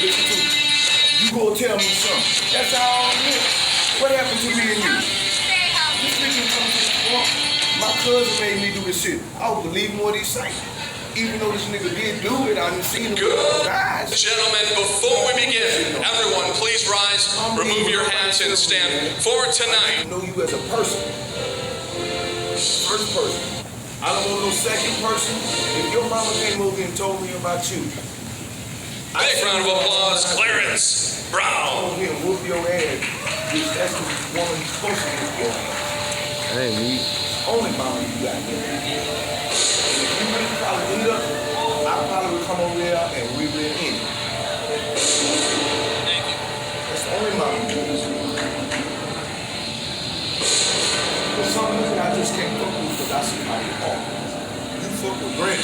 listen to me. You go tell me something. That's all I'm here. What happened to me and you? This nigga come to the front. My cousin made me do this shit. I don't believe in what he's saying. Even though this nigga did do it, I didn't see him with my eyes. Gentlemen, before we begin, everyone please rise, remove your hats and stand for tonight. I know you as a person. First person. I don't want no second person. If your mama came over and told me about you. Big round of applause, Clarence Brown. I'm here and whoop your ass. Bitch, that's the woman you're supposed to whoop your ass. Hey, me. Only mama you got here. If you really probably lead up, I probably would come over there and we will in. Thank you. That's the only mama you got. There's some nigga I just can't fuck with because I see how you are. You fuck with Granny.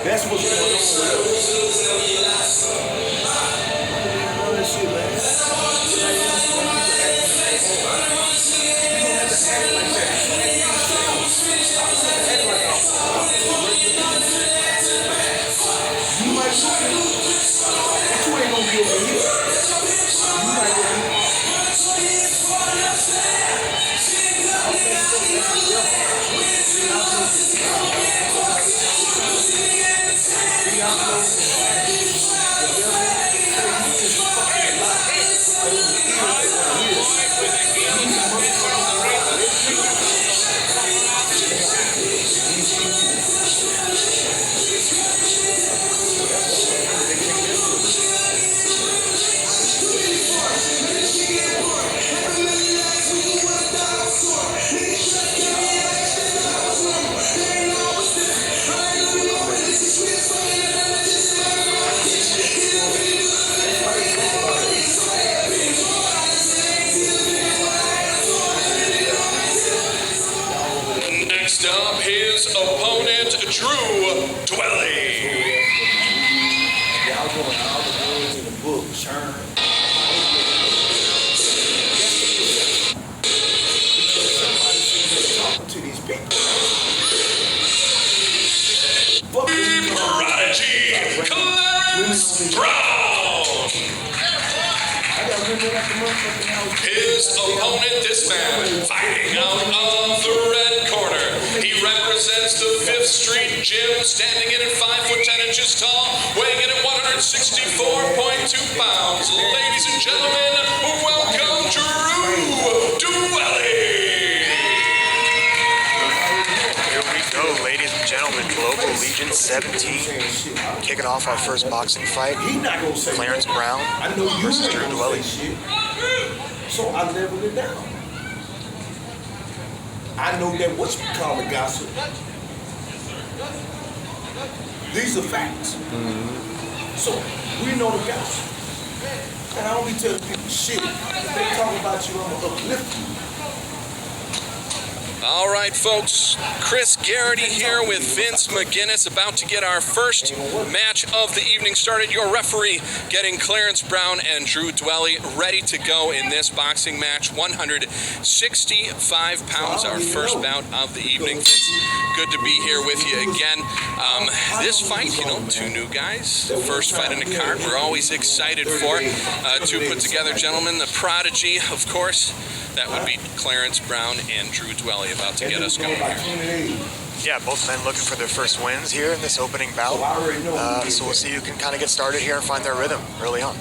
That's what's going on with us. All that shit, man. You might look at it, but you ain't gonna be over here. You might go here. Next up, his opponent, Drew Dweelley. Y'all going all the words in the book, churn. Because somebody should be talking to these people. Prodigy, Clarence Brown. His opponent, this man, fighting out of the red corner. He represents the 5th Street Gym, standing in at 5'10" tall, weighing in at 164.2 pounds. Ladies and gentlemen, welcome Drew Dweelley. Here we go, ladies and gentlemen. Global Legion 17, kicking off our first boxing fight. Clarence Brown versus Drew Dweelley. So I leveled it down. I know that what's called a gossip. These are facts. So we know the gossip. And I don't be telling people shit. If they talk about you, I'm gonna uplift you. All right, folks, Chris Garrity here with Vince McGinnis, about to get our first match of the evening started. Your referee getting Clarence Brown and Drew Dweelley ready to go in this boxing match. 165 pounds, our first bout of the evening. Vince, good to be here with you again. This fight, you know, two new guys, the first fight in the card, we're always excited for. To put together, gentlemen, the prodigy, of course. That would be Clarence Brown and Drew Dweelley, about to get us going here. Yeah, both men looking for their first wins here in this opening bout. So we'll see who can kind of get started here and find their rhythm early on.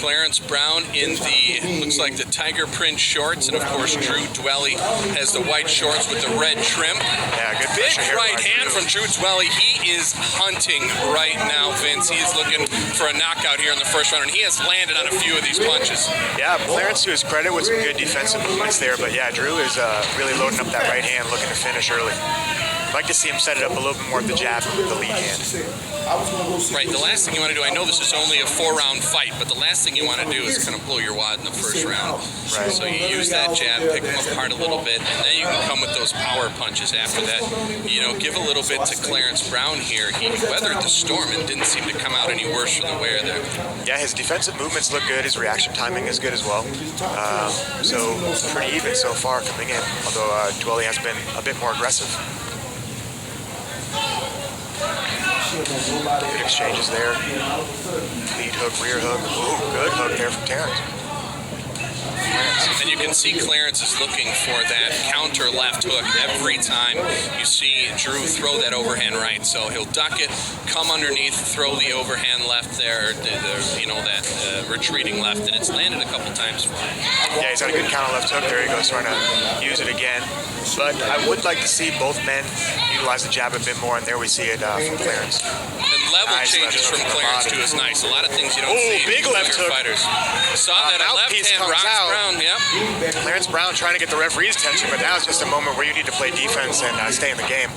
Clarence Brown in the, looks like the tiger print shorts, and of course Drew Dweelley has the white shorts with the red trim. Yeah, good Big pressure here right by hand Drew. from Drew Dweelley. He is hunting right now, Vince. He is looking for a knockout here in the first round, and he has landed on a few of these punches. Yeah, Clarence, to his credit, with some good defensive movements there, but yeah, Drew is really loading up that right hand, looking to finish early. I'd like to see him set it up a little bit more with the jab with the lead hand. Right, the last thing you want to do, I know this is only a 4-round fight, but the last thing you want to do is kind of blow your wad in the first round. Right. So you use that jab, pick him apart a little bit, and then you can come with those power punches after that. You know, give a little bit to Clarence Brown here. He weathered the storm and didn't seem to come out any worse for the wear there. Yeah, his defensive movements look good. His reaction timing is good as well. So pretty even so far coming in, although dweelley has been a bit more aggressive. Good exchanges there. Lead hook, rear hook. Ooh, good hook there from Terrence. And you can see Clarence is looking for that counter left hook every time you see Drew throw that overhand right. So he'll duck it, come underneath, throw the overhand left there, you know, that retreating left, and it's landed a couple times for him. Yeah, he's got a good counter left hook. There he goes, trying to use it again. But I would like to see both men utilize the jab a bit more, and there we see it from Clarence. And level Nice changes left from hook Clarence from the too is nice. A lot of things you don't Ooh, see big in left bigger hook. fighters. Saw that left mouthpiece hand comes rocks out. Brown, yep. Clarence Brown trying to get the referee's attention, but now it's just a moment where you need to play defense and stay in the game.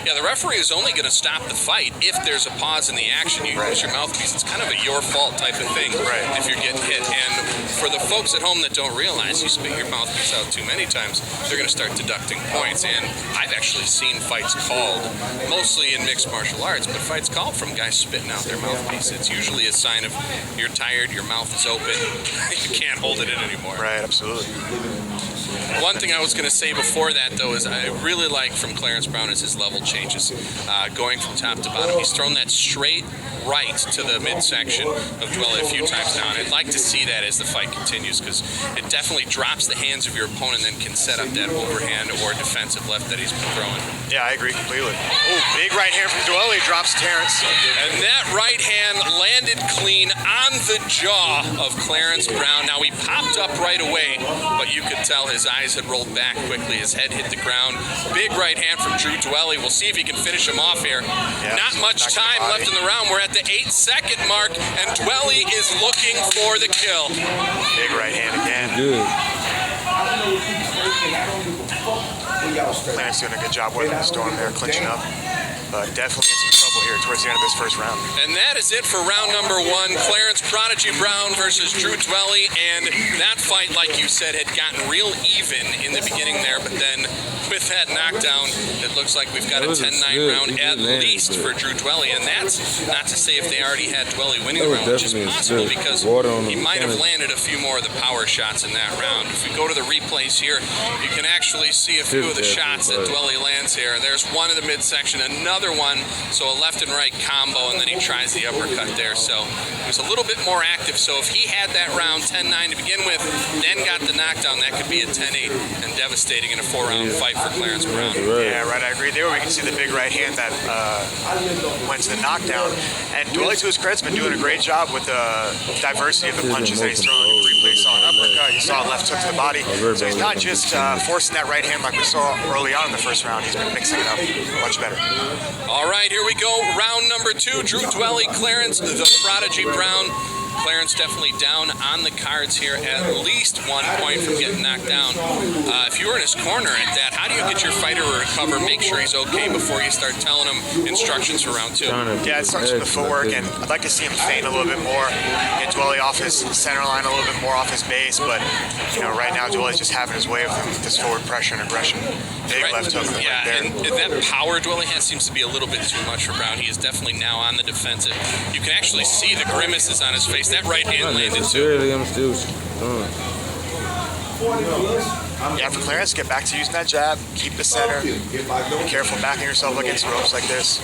Yeah, the referee is only going to stop the fight if there's a pause in the action. You use your mouthpiece. It's kind of a your fault type of thing if you're getting hit. And for the folks at home that don't realize you spit your mouthpiece out too many times, they're going to start deducting points. And I've actually seen fights called, mostly in mixed martial arts, but fights called from guys spitting out their mouthpiece. It's usually a sign of you're tired, your mouth is open, you can't hold it in anymore. Right, absolutely. One thing I was going to say before that, though, is I really like from Clarence Brown is his level changes. Going from top to bottom, he's thrown that straight right to the midsection of dweelley a few times now, and I'd like to see that as the fight continues, because it definitely drops the hands of your opponent and then can set up that overhand or defensive left that he's been throwing. Yeah, I agree completely. Oh, big right hand from dweelley, drops Terrence. And that right hand landed clean on the jaw of Clarence Brown. Now, he popped up right away, but you could tell his eyes had rolled back quickly. His head hit the ground. Big right hand from Drew dweelley. We'll see if he can finish him off here. Yeah, not much time left in the round. We're at the 8-second mark, and dweelley is looking for the kill. Big right hand again. Good. Clarence doing a good job weathering the storm there, clinching up. But definitely in some trouble here towards the end of this first round. And that is it for round number 1. Clarence Prodigy Brown versus Drew dweelley. And that fight, like you said, had gotten real even in the beginning there. But then with that knockdown, it looks like we've got a 10-9 round at least for Drew dweelley. And that's not to say if they already had dweelley winning the round, which is possible because he might have landed a few more of the power shots in that round. If we go to the replays here, you can actually see a few of the shots that dweelley lands here. There's one in the midsection, another one, so a left and right combo, and then he tries the uppercut there. So he was a little bit more active. So if he had that round 10-9 to begin with, then got the knockdown, that could be a 10-8 and devastating in a 4-round fight for Clarence Brown. Yeah, right, I agree. There we can see the big right hand that went to the knockdown. And dweelley, to his credit, has been doing a great job with the diversity of the punches that he's throwing. You saw an uppercut, you saw a left hook to the body. So he's not just forcing that right hand like we saw early on in the first round. He's been mixing it up much better. All right, here we go. Round number 2. Drew dweelley, Clarence the Prodigy Brown. Clarence definitely down on the cards here, at least 1 point from getting knocked down. If you were in his corner at that, how do you get your fighter to recover, make sure he's okay before you start telling him instructions for round 2? Yeah, it starts with the footwork, and I'd like to see him feint a little bit more, get dweelley off his center line a little bit more, off his base, but you know, right now dweelley's just having his way with this forward pressure and aggression. Big left hook right there. And that power dweelley has seems to be a little bit too much for Brown. He is definitely now on the defensive. You can actually see the grimaces on his face. That right hand landed too. Yeah, for Clarence, get back to using that jab, keep the center, be careful backing yourself against ropes like this.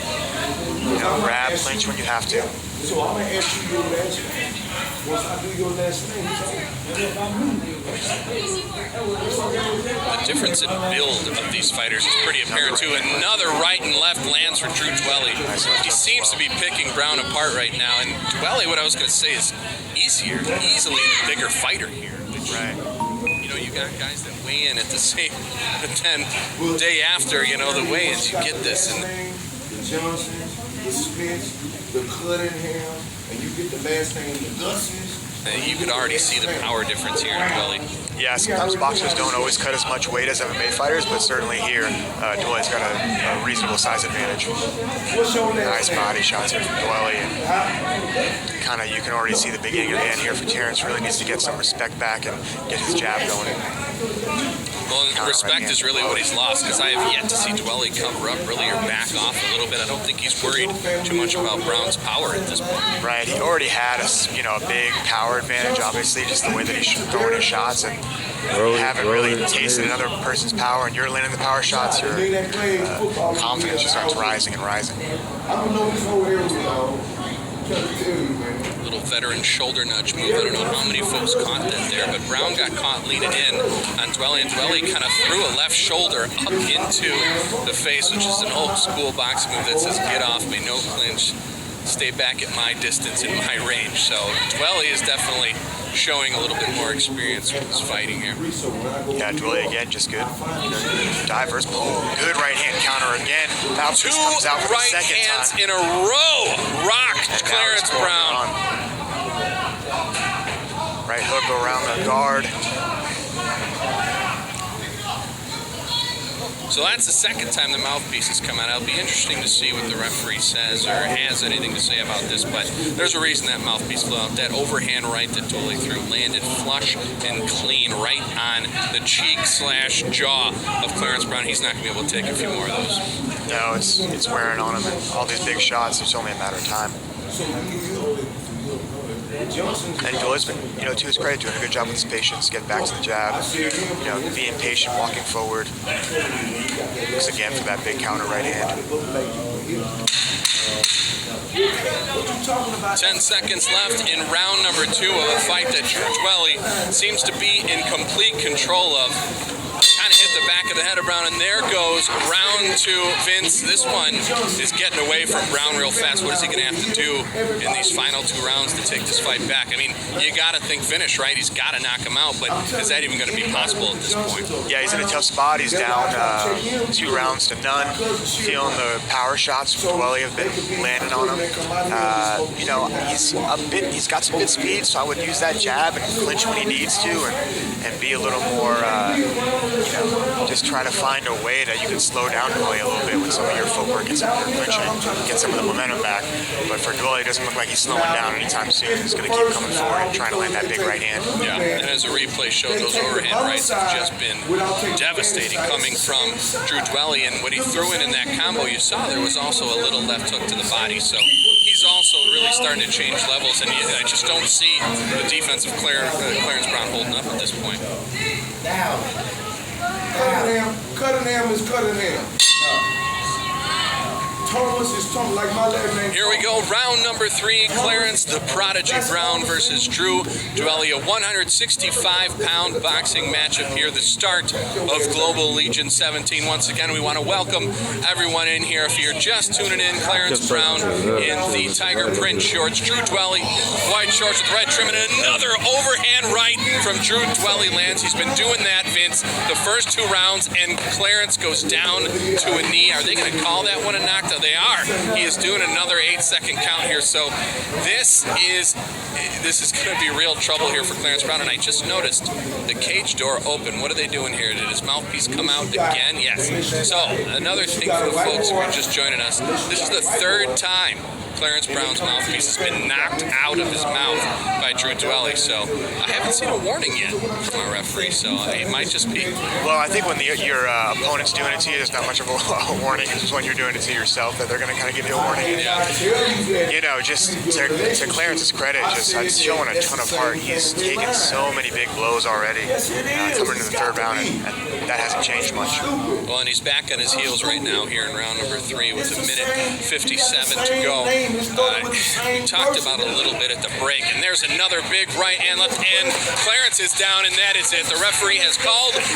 You know, grab, clinch when you have to. So I'm gonna ask you your last name. Once I do your last name, The difference in build of these fighters is pretty apparent too. Another right and left lands for Drew dweelley. He seems to be picking Brown apart right now. And dweelley, what I was going to say is easily the bigger fighter here. Right. You know, you got guys that weigh in at the same, but then day after, you know, the weigh-ins, you get this. And the Johnsons, the Smiths, the Cunningham, and you get the last name, the Gussons. You could already see the power difference here in dweelley. Yeah, sometimes boxers don't always cut as much weight as MMA fighters, but certainly here, dweelley's got a reasonable size advantage. Nice body shots here from dweelley, and kind of you can already see the beginning of the end here for Terrence. Really needs to get some respect back and get his jab going. Well, respect is really what he's lost, because I have yet to see dweelley cover up really or back off a little bit. I don't think he's worried too much about Brown's power at this point. Right, he already had a big power advantage, obviously, just the way that he's throwing his shots, and you haven't really tasted another person's power, and you're landing the power shots, your confidence just starts rising and rising. Little veteran shoulder nudge move. I don't know how many folks caught that there, but Brown got caught leaning in on dweelley, and dweelley kind of threw a left shoulder up into the face, which is an old school boxing move that says, "Get off me, no clinch, stay back at my distance and my range." So dweelley is definitely showing a little bit more experience with his fighting here. Yeah, dweelley again, just good. Diverse, good right hand counter again. Two comes out for right the second hands time. in a row rocked Clarence Brown. Right hook around the guard. So that's the second time the mouthpiece has come out. It'll be interesting to see what the referee says or has anything to say about this, but there's a reason that mouthpiece flew out. That overhand right that dweelley threw landed flush and clean right on the cheek/jaw of Clarence Brown. He's not going to be able to take a few more of those. No, it's wearing on him, and all these big shots, it's only a matter of time. And dweelley's been, to his credit, doing a good job with his patience, getting back to the jab, being patient, walking forward. Looks again for that big counter right hand. 10 seconds left in round number 2 of a fight that dweelley seems to be in complete control of. Kind of hit the back of the head of Brown, and there goes round 2. Vince, this one is getting away from Brown real fast. What is he going to have to do in these final 2 rounds to take this fight back? I mean, you got to think finish, right? He's got to knock him out, but is that even going to be possible at this point? Yeah, he's in a tough spot. He's down 2 rounds to none. Feeling the power shots from dweelley have been landing on him. He's got some good speed, so I would use that jab and clinch when he needs to, and be a little more, just try to find a way that you can slow down dweelley a little bit with some of your footwork and some of your clinching, get some of the momentum back. But for dweelley, it doesn't look like he's slowing down anytime soon. He's going to keep coming forward and trying to land that big right hand. Yeah, and as the replay showed, those overhand rights have just been devastating coming from Drew dweelley, and what he threw in that combo you saw, there was also a little left hook to the body. So he's also really starting to change levels, and I just don't see the defense of Clarence Brown holding up at this point. Cunningham is Cunningham. Thomas is Thomas, like my last name. Here we go, round number 3. Clarence the Prodigy Brown versus Drew dweelley, a 165-pound boxing matchup here, the start of Global Legion 17. Once again, we want to welcome everyone in here. If you're just tuning in, Clarence Brown in the tiger print shorts, Drew dweelley, white shorts with red trim, and another overhand right from Drew dweelley lands. He's been doing that, Vince, the first 2 rounds, and Clarence goes down to a knee. Are they going to call that one a knockdown? They are. He is doing another 8-second count here. So this is going to be real trouble here for Clarence Brown. And I just noticed the cage door open. What are they doing here? Did his mouthpiece come out again? Yes. So another thing for the folks who are just joining us. This is the 3rd time Clarence Brown's mouthpiece has been knocked out of his mouth by Drew dweelley. So I haven't seen a warning yet from our referee. So it might just be. Well, I think when your opponent's doing it to you, there's not much of a warning. It's when you're doing it to yourself that they're going to kind of give you a warning. Yeah. Just to Clarence's credit, just showing a ton of heart. He's taken so many big blows already coming into the 3rd round, and that hasn't changed much. Well, and he's back on his heels right now here in round number 3 with 1:57 to go. We talked about it a little bit at the break, and there's another big right hand left, and Clarence is down, and that is it. The referee has called this